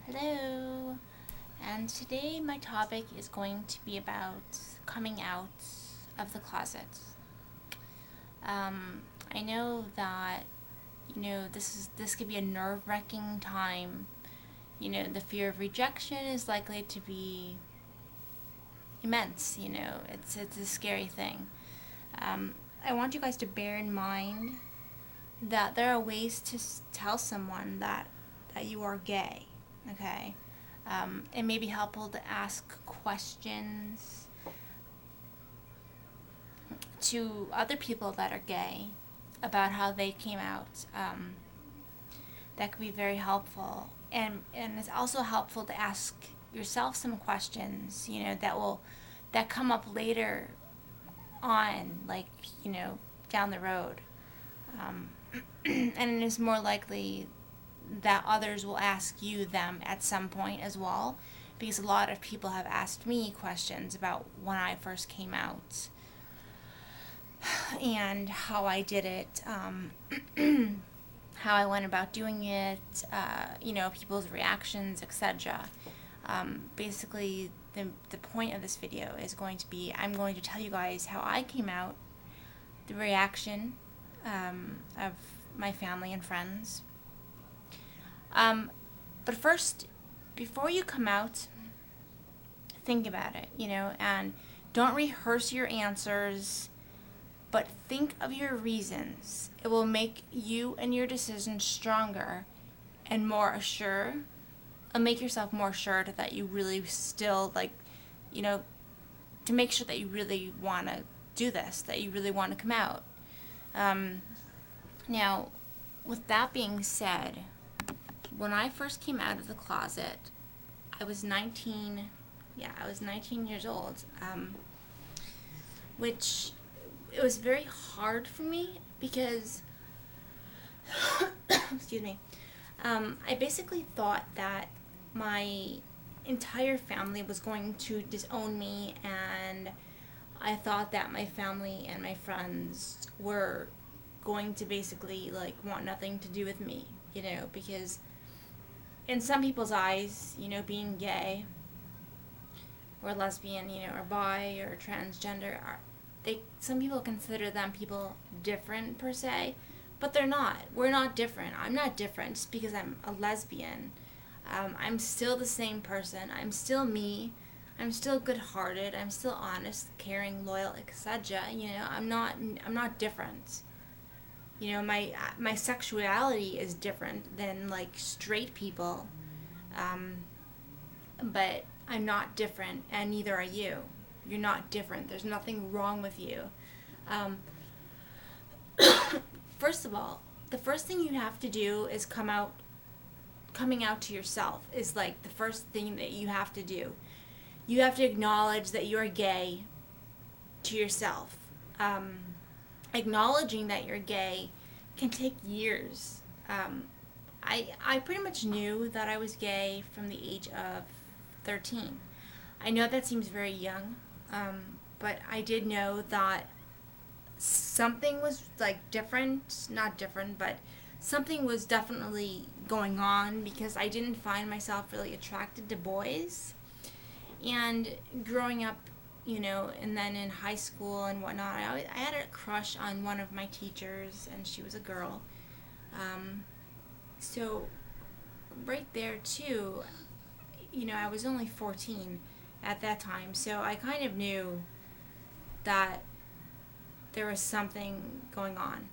Hello, and today my topic is going to be about coming out of the closet. I know that this could be a nerve-wracking time. The fear of rejection is likely to be immense. It's a scary thing. I want you guys to bear in mind that there are ways to tell someone that you are gay. Okay. It may be helpful to ask questions to other people that are gay about how they came out. That could be very helpful, and it's also helpful to ask yourself some questions. That come up later on, like down the road, and it is more likely that others will ask you them at some point as well, because a lot of people have asked me questions about when I first came out and how I did it, how I went about doing it, people's reactions, etc. Basically, the point of this video is going to be, I'm going to tell you guys how I came out, the reaction of my family and friends. But first, before you come out, think about it, and don't rehearse your answers, but think of your reasons. It will make you and your decision stronger and more assured. Make yourself more assured that you really still, to make sure that you really want to do this, that you really want to come out. Now, with that being said, when I first came out of the closet, I was 19. Yeah, I was 19 years old, which it was very hard for me because, excuse me, I basically thought that my entire family was going to disown me, and I thought that my family and my friends were going to basically want nothing to do with me, because in some people's eyes, being gay or lesbian, or bi or transgender, some people consider them people different per se, but they're not. We're not different. I'm not different just because I'm a lesbian. I'm still the same person. I'm still me. I'm still good-hearted. I'm still honest, caring, loyal, etc. I'm not different. My sexuality is different than straight people, but I'm not different, and neither are you. You're not different. There's nothing wrong with you. First of all, the first thing you have to do is coming out to yourself is the first thing that you have to do. You have to acknowledge that you're gay to yourself. Acknowledging that you're gay can take years. I pretty much knew that I was gay from the age of 13. I know that seems very young, but I did know that something was different, not different, but something was definitely going on, because I didn't find myself really attracted to boys. And growing up, and then in high school and whatnot, I had a crush on one of my teachers, and she was a girl. So right there too, I was only 14 at that time, so I kind of knew that there was something going on.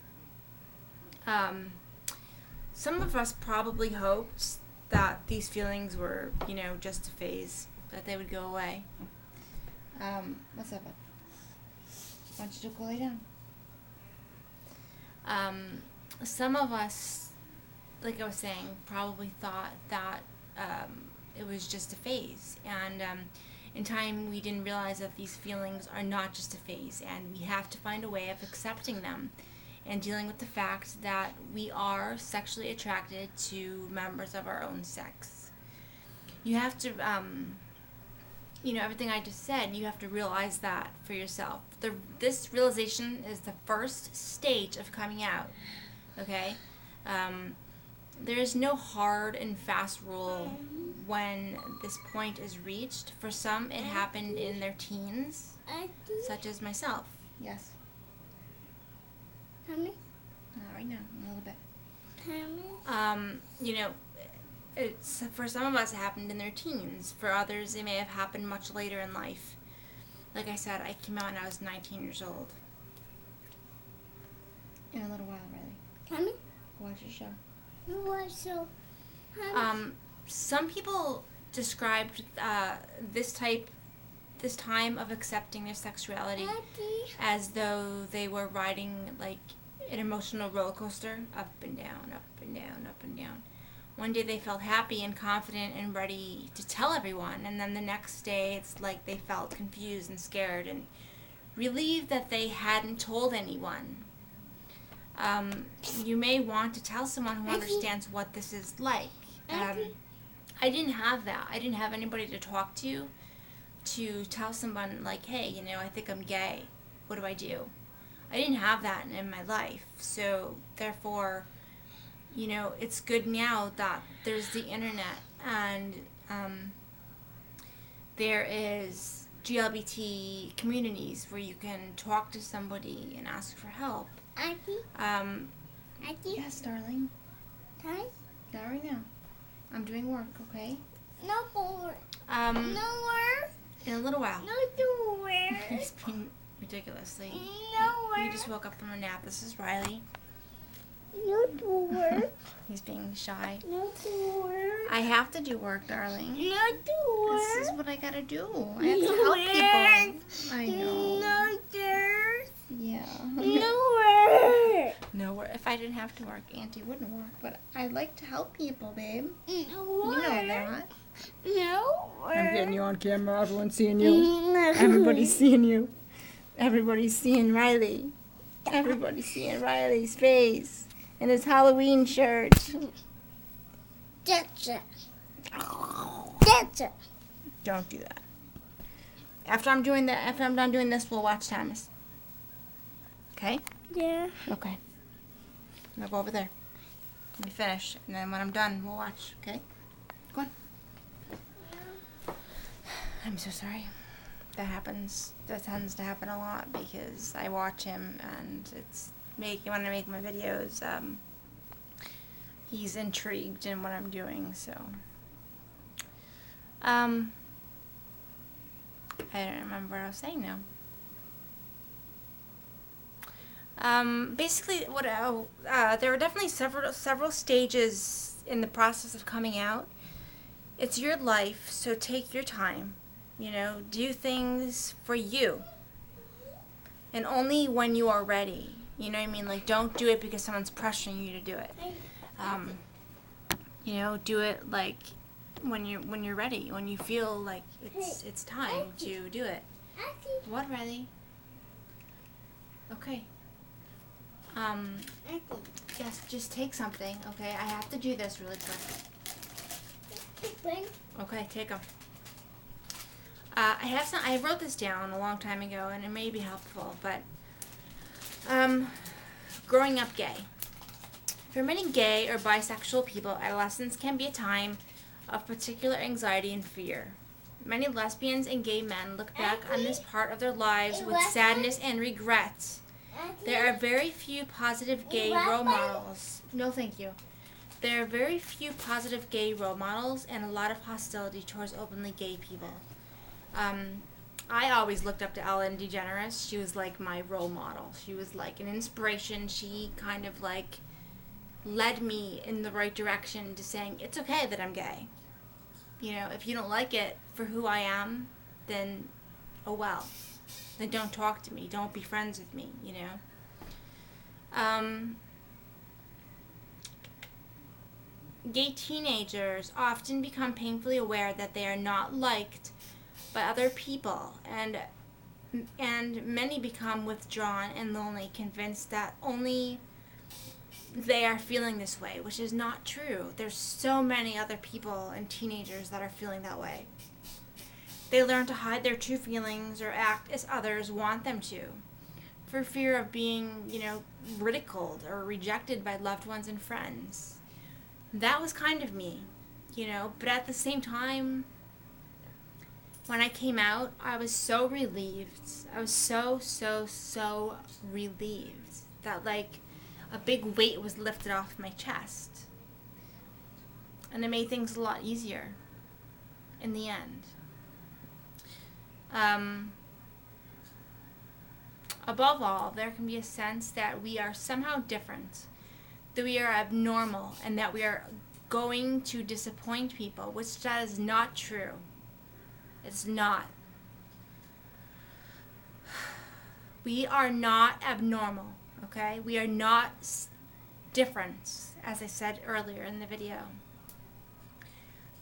Some of us probably hoped that these feelings were, just a phase, that they would go away. What's up? Why don't you go lay down? Some of us, like I was saying, probably thought that it was just a phase, and in time we didn't realize that these feelings are not just a phase, and we have to find a way of accepting them and dealing with the fact that we are sexually attracted to members of our own sex. You have to, everything I just said, you have to realize that for yourself. This realization is the first stage of coming out, okay? There is no hard and fast rule when this point is reached. For some, it happened in their teens, such as myself. Yes. Mommy? Not right now, a little bit. Mommy? You know, it's for some of us it happened in their teens. For others, it may have happened much later in life. Like I said, I came out when I was 19 years old. In a little while, really. Mommy? Watch your show. What so? Some people described this time of accepting their sexuality as though they were riding like an emotional roller coaster, up and down, up and down, up and down. One day they felt happy and confident and ready to tell everyone, and then the next day it's like they felt confused and scared and relieved that they hadn't told anyone. You may want to tell someone who understands what this is like. I didn't have that. I didn't have anybody to talk to tell someone like, hey, you know, I think I'm gay. What do I do? I didn't have that in my life. So therefore, you know, it's good now that there's the internet and there is GLBT communities where you can talk to somebody and ask for help. Auntie? Yes, darling. Time? Not right now. I'm doing work, okay? No more. No more. In a little while. No door. He's being ridiculously. No He just woke up from a nap. This is Riley. No door. He's being shy. No door. I have to do work, darling. No door. This is what I gotta do. I have to help people. I know. No door. Yeah. Nowhere. No, if I didn't have to work, Auntie wouldn't work. But I like to help people, babe. You know that. Nowhere. I'm getting you on camera. Everyone's seeing you. Everybody's seeing you. Everybody's seeing Riley. Everybody's seeing Riley's face in his Halloween shirt. That's it. That's it. Don't do that. After I'm done doing this, we'll watch Thomas. Okay? Yeah. Okay. I'll go over there. Let me finish, and then when I'm done, we'll watch. Okay? Go on. I'm so sorry. That happens. That tends to happen a lot because I watch him, and when I make my videos, he's intrigued in what I'm doing. So, I don't remember what I was saying now. Basically, there are definitely several stages in the process of coming out. It's your life, so take your time. You know, do things for you. And only when you are ready. You know what I mean? Like, don't do it because someone's pressuring you to do it. You know, do it like when you're ready, when you feel like it's time to do it. What, Riley? Okay. Yes, just take something, okay? I have to do this really quick. Okay, take them. I wrote this down a long time ago, and it may be helpful, but growing up gay. For many gay or bisexual people, adolescence can be a time of particular anxiety and fear. Many lesbians and gay men look back on this part of their lives with sadness and regret. There are very few positive gay role models. No, thank you. There are very few positive gay role models and a lot of hostility towards openly gay people. I always looked up to Ellen DeGeneres. She was like my role model. She was like an inspiration. She kind of like led me in the right direction to saying, it's okay that I'm gay. You know, if you don't like it for who I am, then oh well. Then don't talk to me. Don't be friends with me, you know. Gay teenagers often become painfully aware that they are not liked by other people, and many become withdrawn and lonely, convinced that only they are feeling this way, which is not true. There's so many other people and teenagers that are feeling that way. They learn to hide their true feelings or act as others want them to, for fear of being, you know, ridiculed or rejected by loved ones and friends. That was kind of me. But at the same time, when I came out, I was so relieved. I was so relieved that, like, a big weight was lifted off my chest. And it made things a lot easier in the end. Above all, there can be a sense that we are somehow different, that we are abnormal, and that we are going to disappoint people, which that is not true. It's not. We are not abnormal, okay? We are not different, as I said earlier in the video.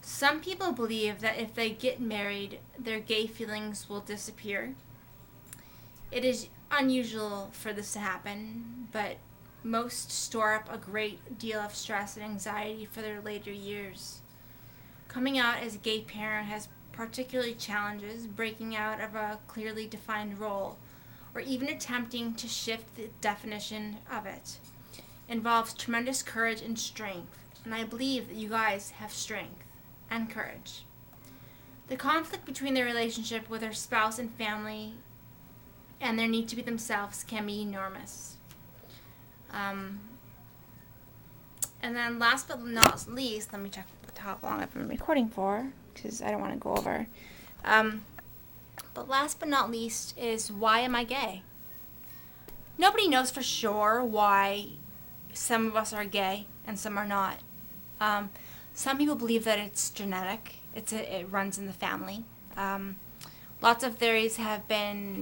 Some people believe that if they get married, their gay feelings will disappear. It is unusual for this to happen, but most store up a great deal of stress and anxiety for their later years. Coming out as a gay parent has particularly challenges, breaking out of a clearly defined role, or even attempting to shift the definition of it. Involves tremendous courage and strength, and I believe that you guys have strength and courage. The conflict between their relationship with their spouse and family and their need to be themselves can be enormous. And then last but not least, let me check how long I've been recording for, because I don't want to go over. But last but not least is, why am I gay? Nobody knows for sure why some of us are gay and some are not. Some people believe that it's genetic. It runs in the family. Lots of theories have been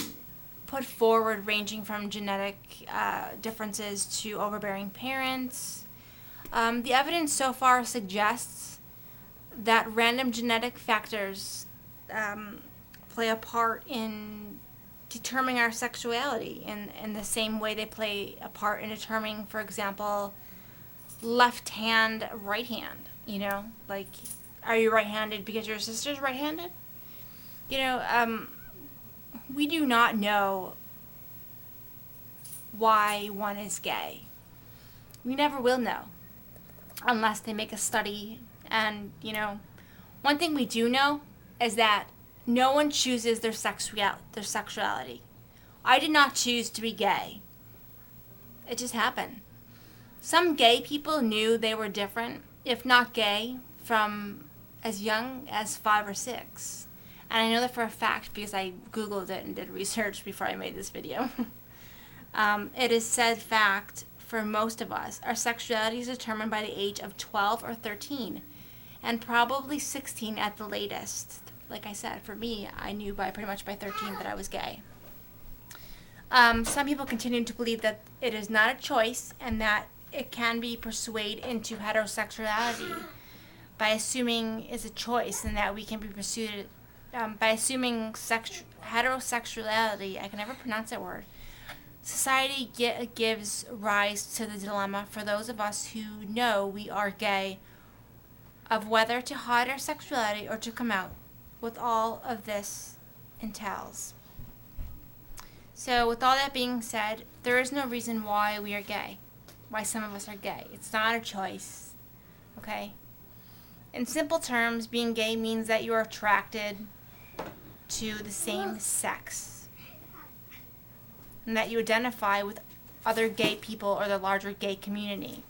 put forward, ranging from genetic differences to overbearing parents. The evidence so far suggests that random genetic factors play a part in determining our sexuality in the same way they play a part in determining, for example, left hand, right hand. Like, are you right-handed because your sister's right-handed? We do not know why one is gay. We never will know unless they make a study. And, one thing we do know is that no one chooses their sexuality. I did not choose to be gay. It just happened. Some gay people knew they were different, if not gay, from as young as 5 or 6. And I know that for a fact because I Googled it and did research before I made this video. It is said fact for most of us, our sexuality is determined by the age of 12 or 13, and probably 16 at the latest. Like I said, for me, I knew pretty much by 13 that I was gay. Some people continue to believe that it is not a choice and that it can be persuaded into heterosexuality by assuming it's a choice and that we can be pursued by assuming heterosexuality. I can never pronounce that word. Society gives rise to the dilemma for those of us who know we are gay of whether to hide our sexuality or to come out, with all of this entails. So with all that being said, there is no reason why we are gay, why some of us are gay. It's not a choice, okay? In simple terms, being gay means that you are attracted to the same sex, and that you identify with other gay people or the larger gay community.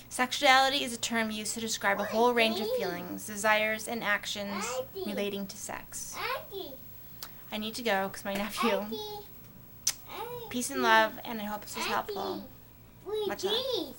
Sexuality is a term used to describe a whole range of feelings, desires, and actions relating to sex. I need to go because my nephew. Peace and love, and I hope this is helpful. Much love.